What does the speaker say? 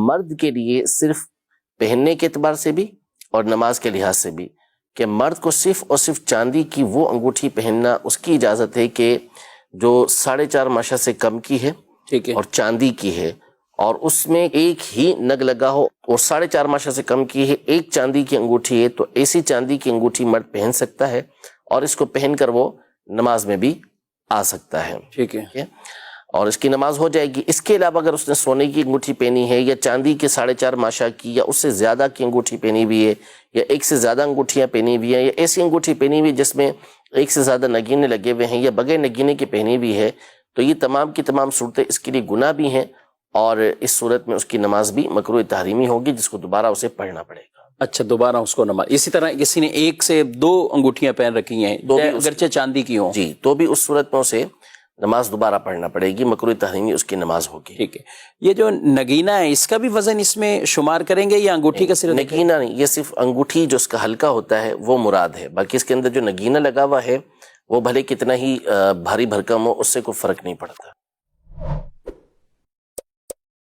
مرد کے لیے صرف پہننے کے اعتبار سے بھی اور نماز کے لحاظ سے بھی کہ مرد کو صرف اور صرف چاندی کی وہ انگوٹھی پہننا اس کی اجازت ہے کہ جو 4.5 ماشا سے کم کی ہے، ٹھیک ہے، اور چاندی کی ہے، اور اس میں ایک ہی نگ لگا ہو، اور 4.5 ماشا سے کم کی ہے، ایک چاندی کی انگوٹھی ہے، تو ایسی چاندی کی انگوٹھی مرد پہن سکتا ہے اور اس کو پہن کر وہ نماز میں بھی آ سکتا ہے، ٹھیک ہے، اور اس کی نماز ہو جائے گی۔ اس کے علاوہ اگر اس نے سونے کی انگوٹھی پہنی ہے یا چاندی کے 4.5 ماشا کی یا اس سے زیادہ کی انگوٹھی پہنی ہوئی ہے، یا ایک سے زیادہ انگوٹھیاں پہنی ہوئی ہیں، یا ایسی انگوٹھی پہنی ہوئی جس میں ایک سے زیادہ نگینے لگے ہوئے ہیں، یا بغیر نگینے کی پہنی ہوئی ہے، تو یہ تمام کی تمام صورتیں اس کے لیے گناہ بھی ہیں، اور اس صورت میں اس کی نماز بھی مکروہ تحریمی ہوگی، جس کو دوبارہ اسے پڑھنا پڑے گا۔ اچھا، دوبارہ اس کو نماز۔ اسی طرح کسی نے 1 سے 2 انگوٹھیاں پہن رکھی ہیں تو بھی اگرچہ چاندی کی ہوں، جی، تو بھی اس صورت میں اسے نماز دوبارہ پڑھنا پڑے گی، مکروہ تحریمی اس کی نماز ہوگی۔ ٹھیک ہے۔ یہ جو نگینہ ہے اس کا بھی وزن اس میں شمار کریں گے یا انگوٹھی کا صرف؟ نگینہ نہیں، یہ صرف انگوٹھی جو اس کا ہلکا ہوتا ہے وہ مراد ہے، باقی اس کے اندر جو نگینہ لگا ہوا ہے وہ بھلے کتنا ہی بھاری بھرکم ہو، اس سے کوئی فرق نہیں پڑتا۔